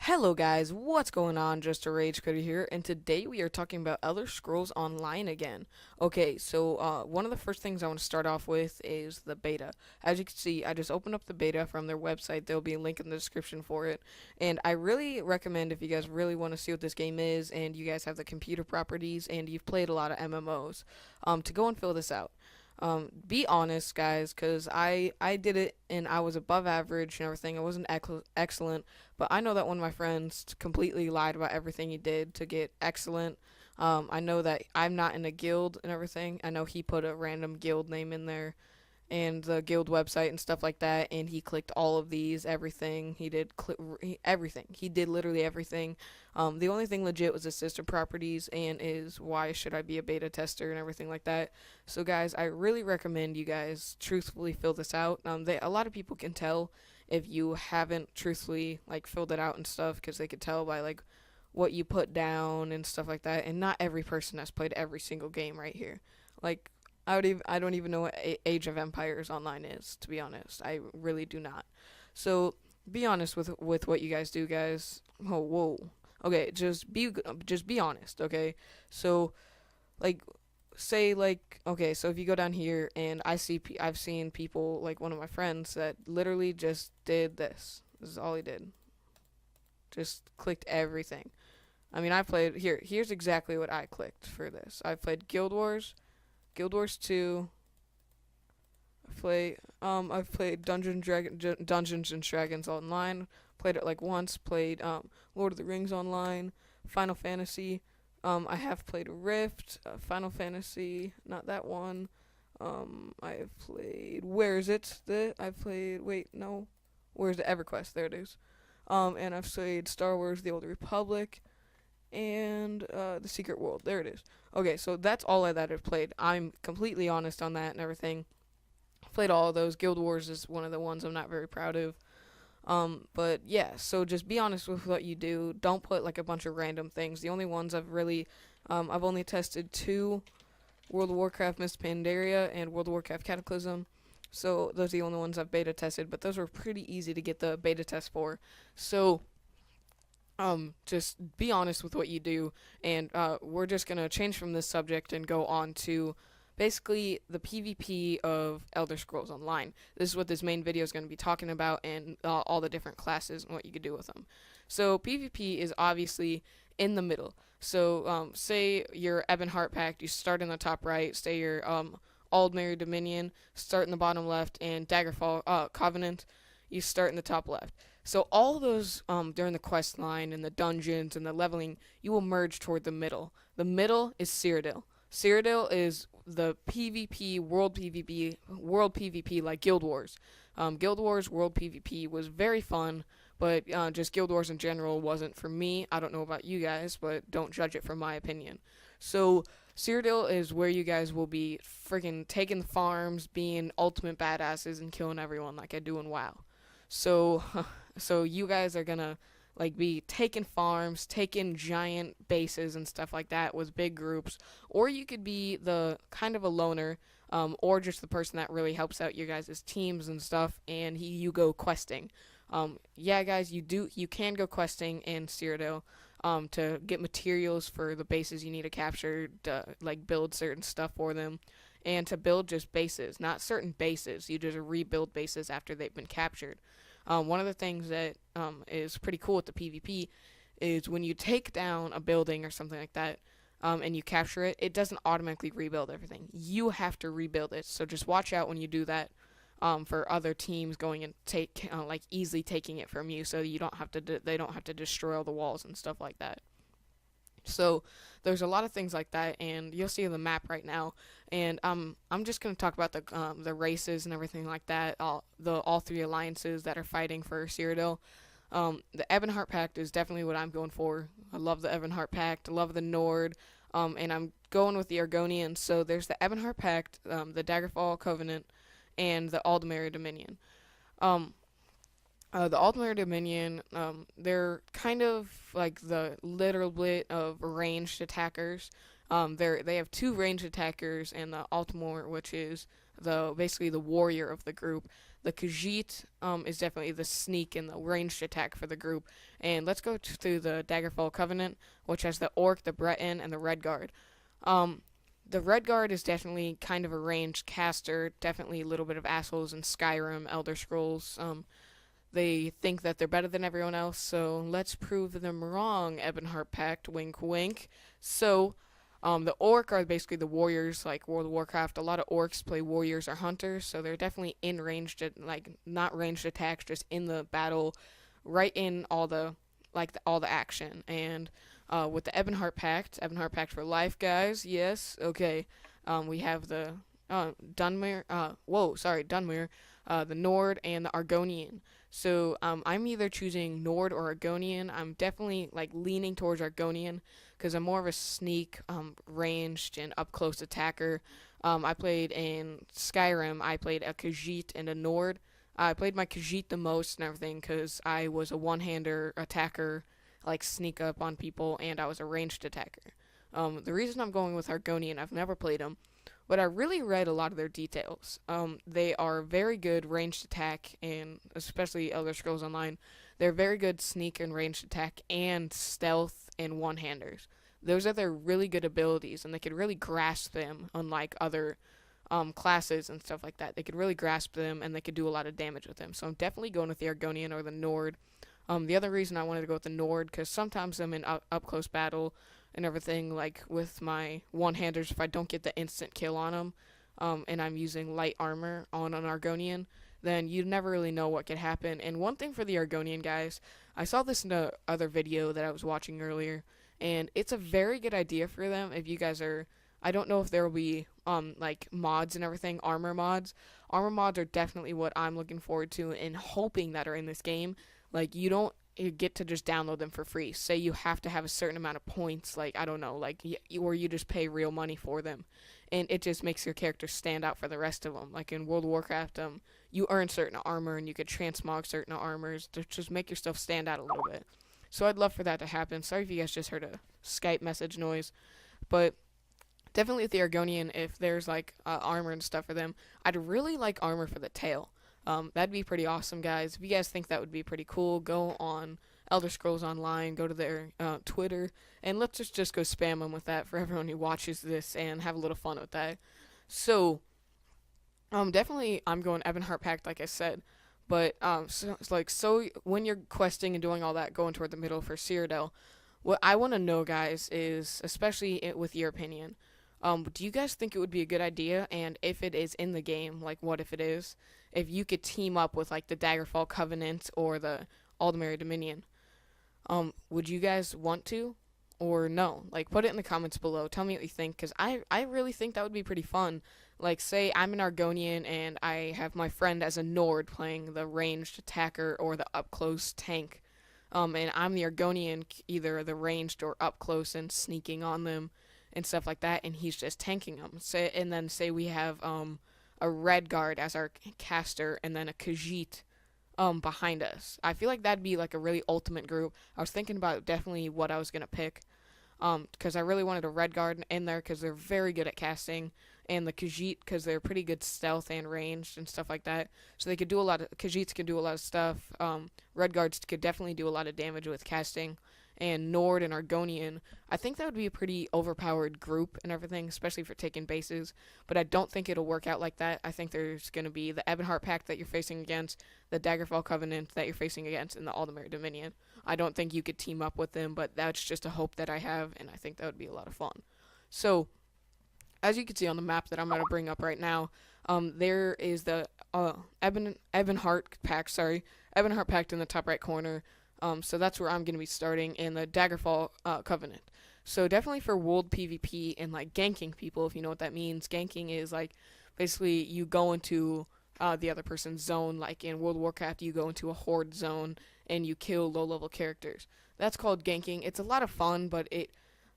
Hello guys, what's going on? Just a Rage Critter here, and today we are talking about Elder Scrolls Online again. Okay, so one of the first things I want to start off with is the beta. As you can see, I just opened up the beta from their website. There'll be a link in the description for it, and I really recommend if you guys really want to see what this game is, and you guys have the computer properties, and you've played a lot of MMOs, to go and fill this out. Be honest, guys, because I did it and I was above average and everything. I wasn't excellent, but I know that one of my friends completely lied about everything he did to get excellent. I know that I'm not in a guild and everything. I know he put a random guild name in there and the guild website and stuff like that, and he clicked all of these, everything. He did everything. He did literally everything. The only thing legit was his sister properties and is why should I be a beta tester and everything like that. So guys, I really recommend you guys truthfully fill this out. A lot of people can tell if you haven't truthfully like filled it out and stuff because they could tell by like what you put down and stuff like that. And not every person has played every single game right here. Like I don't even know what Age of Empires Online is, to be honest. I really do not. So be honest with what you guys do, guys. Oh, whoa. Okay, just be honest, okay? So like say like okay, so if you go down here and I've seen people like one of my friends that literally just did this. This is all he did. Just clicked everything. I mean, I played here's exactly what I clicked for this. I played Guild Wars 2. I've played Dungeons and Dragons Online. Played it like once. Played Lord of the Rings Online, Final Fantasy. I have played Rift, Final Fantasy, not that one. I have played Where is it? I've played wait no, Where's the EverQuest? There it is. And I've played Star Wars: The Old Republic and The Secret World. There it is. Okay, so that's all that I've played. I'm completely honest on that and everything. I've played all of those. Guild Wars is one of the ones I'm not very proud of. But yeah, so just be honest with what you do. Don't put like a bunch of random things. The only ones I've only tested two: World of Warcraft Mist Pandaria and World of Warcraft Cataclysm. So those are the only ones I've beta tested, but those were pretty easy to get the beta test for. So just be honest with what you do, and we're just gonna change from this subject and go on to basically the PvP of Elder Scrolls Online. This is what this main video is going to be talking about, and all the different classes and what you could do with them. So PvP is obviously in the middle. So say your Ebonheart Pact, you start in the top right. Say your Aldmeri Dominion, start in the bottom left, and Daggerfall Covenant, you start in the top left. So all those during the quest line and the dungeons and the leveling, you will merge toward the middle. The middle is Cyrodiil. Cyrodiil is the PvP, World PvP like Guild Wars. Guild Wars World PvP was very fun, but just Guild Wars in general wasn't for me. I don't know about you guys, but don't judge it from my opinion. So Cyrodiil is where you guys will be freaking taking the farms, being ultimate badasses, and killing everyone like I do in WoW. So, so you guys are gonna like be taking farms, taking giant bases and stuff like that with big groups, or you could be the kind of a loner, or just the person that really helps out your guys' teams and stuff, and you go questing. Yeah, guys, you can go questing in Cyrodiil, to get materials for the bases you need to capture, to like build certain stuff for them, and to build just bases, not certain bases. You just rebuild bases after they've been captured. One of the things that is pretty cool with the PvP is when you take down a building or something like that, and you capture it, it doesn't automatically rebuild everything. You have to rebuild it. So just watch out when you do that, for other teams going and like easily taking it from you, so you don't have to they don't have to destroy all the walls and stuff like that. So there's a lot of things like that, and you'll see the map right now. And I'm just gonna talk about the races and everything like that. All three alliances that are fighting for Cyrodiil. The Ebonheart Pact is definitely what I'm going for. I love the Ebonheart Pact. I love the Nord. And I'm going with the Argonians. So there's the Ebonheart Pact, the Daggerfall Covenant, and the Aldmeri Dominion. Um, the Altmaier Dominion, they're kind of like the little bit of ranged attackers. They have two ranged attackers, and the Altmore, which is basically the warrior of the group. The Khajiit is definitely the sneak and the ranged attack for the group. And let's go through the Daggerfall Covenant, which has the Orc, the Breton, and the Red Guard. Um, the Red Guard is definitely kind of a ranged caster, definitely a little bit of assholes in Skyrim, Elder Scrolls. They think that they're better than everyone else, so let's prove them wrong, Ebonheart Pact, wink wink. So, the Orc are basically the warriors, like World of Warcraft. A lot of Orcs play warriors or hunters, so they're definitely in ranged, like, not ranged attacks, just in the battle, right in all the, all the action. And, with the Ebonheart Pact for life, guys, yes, okay. We have the, Dunmer, Dunmer, the Nord, and the Argonian. So I'm either choosing Nord or Argonian. I'm definitely like leaning towards Argonian because I'm more of a sneak, ranged, and up close attacker. I played in Skyrim. I played a Khajiit and a Nord. I played my Khajiit the most and everything because I was a one-hander attacker, like sneak up on people, and I was a ranged attacker. The reason I'm going with Argonian, I've never played them, but I really read a lot of their details. They are very good ranged attack, and especially Elder Scrolls Online, they're very good sneak and ranged attack and stealth and one-handers. Those are their really good abilities, and they could really grasp them, unlike other classes and stuff like that. They could really grasp them, and they could do a lot of damage with them. So I'm definitely going with the Argonian or the Nord. The other reason I wanted to go with the Nord, because sometimes I'm in up-close battle, and everything, like with my one-handers, if I don't get the instant kill on them, and I'm using light armor on an Argonian, then you never really know what could happen. And one thing for the Argonian guys, I saw this in the other video that I was watching earlier, and it's a very good idea for them if you guys are, I don't know if there will be, like mods and everything, armor mods. Armor mods are definitely what I'm looking forward to and hoping that are in this game. Like, you don't get to just download them for free. Say you have to have a certain amount of points, like, I don't know, like, or you just pay real money for them. And it just makes your character stand out for the rest of them. Like in World of Warcraft, you earn certain armor and you could transmog certain armors to just make your stuff stand out a little bit. So I'd love for that to happen. Sorry if you guys just heard a Skype message noise. But definitely with the Argonian, if there's like armor and stuff for them, I'd really like armor for the tail. That'd be pretty awesome, guys. If you guys think that would be pretty cool, go on Elder Scrolls Online, go to their Twitter, and let's just go spam them with that for everyone who watches this and have a little fun with that. So, definitely I'm going Ebonheart Pact, like I said. But, so when you're questing and doing all that, going toward the middle for Cyrodiil, what I want to know, guys, is, especially with your opinion, do you guys think it would be a good idea, and if it is in the game, like what if it is, if you could team up with like the Daggerfall Covenant or the Aldmeri Dominion? Would you guys want to, or no? Like, put it in the comments below. Tell me what you think, because I really think that would be pretty fun. Like, say I'm an Argonian and I have my friend as a Nord playing the ranged attacker or the up-close tank. And I'm the Argonian, either the ranged or up-close and sneaking on them and stuff like that, and he's just tanking them. And then say we have a Red Guard as our caster, and then a Khajiit behind us. I feel like that'd be like a really ultimate group. I was thinking about definitely what I was gonna pick, because I really wanted a Red Guard in there because they're very good at casting, and the Khajiit because they're pretty good stealth and ranged and stuff like that. So they could do a lot of, Khajiits could do a lot of stuff. Red Guards could definitely do a lot of damage with casting. And Nord and Argonian, I think that would be a pretty overpowered group and everything, especially for taking bases. But I don't think it'll work out like that. I think there's going to be the Ebonheart Pact that you're facing against, the Daggerfall Covenant that you're facing against, and the Aldmeri Dominion. I don't think you could team up with them, but that's just a hope that I have, and I think that would be a lot of fun. So, as you can see on the map that I'm going to bring up right now, there is the Ebonheart Pact, Ebonheart Pact in the top right corner. So that's where I'm going to be starting, in the Daggerfall Covenant. So definitely for world PvP and like ganking people, if you know what that means. Ganking is like basically you go into the other person's zone. Like in World of Warcraft, you go into a horde zone and you kill low-level characters. That's called ganking. It's a lot of fun, but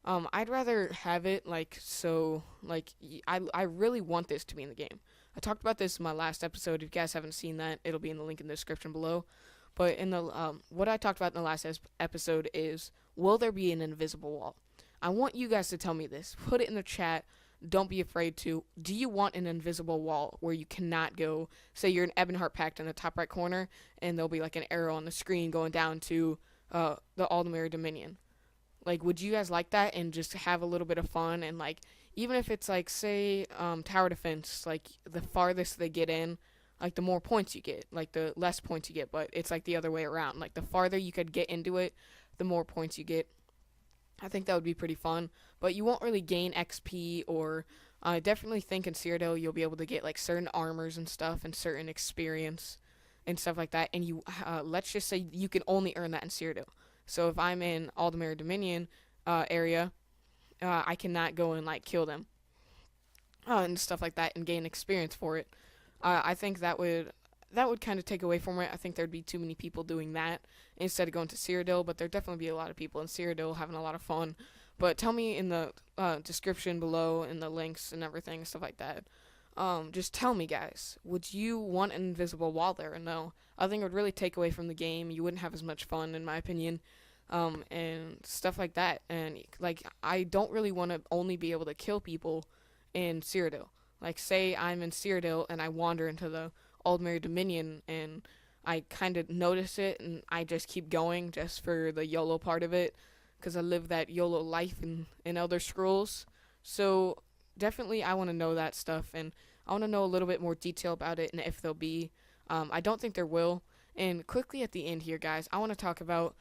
I'd rather have it like so. Like I really want this to be in the game. I talked about this in my last episode. If you guys haven't seen that, it'll be in the link in the description below. But in the what I talked about in the last episode is, will there be an invisible wall? I want you guys to tell me this. Put it in the chat. don't be afraid to. Do you want an invisible wall where you cannot go? Say you're in Ebonheart Pact in the top right corner, and there'll be like an arrow on the screen going down to the Aldemir Dominion. Like, would you guys like that and just have a little bit of fun? And like, even if it's like, say, tower defense, like the farthest they get in, like the more points you get, like the less points you get. But it's like the other way around. Like the farther you could get into it, the more points you get. I think that would be pretty fun. But you won't really gain XP, or I definitely think in Cyrodiil you'll be able to get like certain armors and stuff and certain experience and stuff like that. And you, let's just say you can only earn that in Cyrodiil. So if I'm in Aldemir Dominion area, I cannot go and like kill them and stuff like that and gain experience for it. I think that would kind of take away from it. I think there'd be too many people doing that instead of going to Cyrodiil, but there'd definitely be a lot of people in Cyrodiil having a lot of fun. But tell me in the description below, in the links and everything and stuff like that. Just tell me, guys, would you want an invisible wall there or no? I think it would really take away from the game. You wouldn't have as much fun, in my opinion, and stuff like that. And like, I don't really want to only be able to kill people in Cyrodiil. Like, say I'm in Cyrodiil and I wander into the Aldemir Dominion and I kind of notice it and I just keep going just for the YOLO part of it, because I live that YOLO life in Elder Scrolls. So definitely I want to know that stuff, and I want to know a little bit more detail about it and if there'll be. I don't think there will. And quickly at the end here, guys, I want to talk about,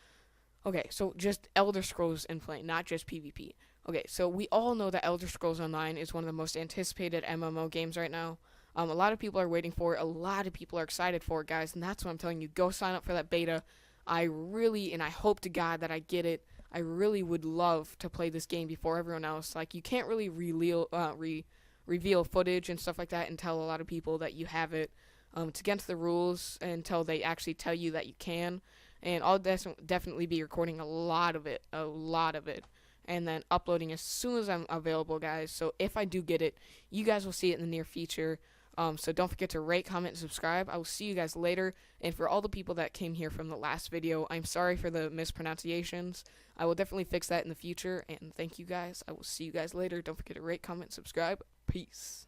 okay, so just Elder Scrolls in play, not just PvP. Okay, so we all know that Elder Scrolls Online is one of the most anticipated MMO games right now. A lot of people are waiting for it. A lot of people are excited for it, guys, and that's what I'm telling you. Go sign up for that beta. I really, and I hope to God that I get it. I really would love to play this game before everyone else. Like, you can't really reveal footage and stuff like that and tell a lot of people that you have it. It's against the rules until they actually tell you that you can. And I'll definitely be recording a lot of it, and then uploading as soon as I'm available, guys. So if I do get it, you guys will see it in the near future. So don't forget to rate, comment, and subscribe. I will see you guys later. And for all the people that came here from the last video, I'm sorry for the mispronunciations. I will definitely fix that in the future. And thank you guys. I will see you guys later. Don't forget to rate, comment, subscribe. Peace.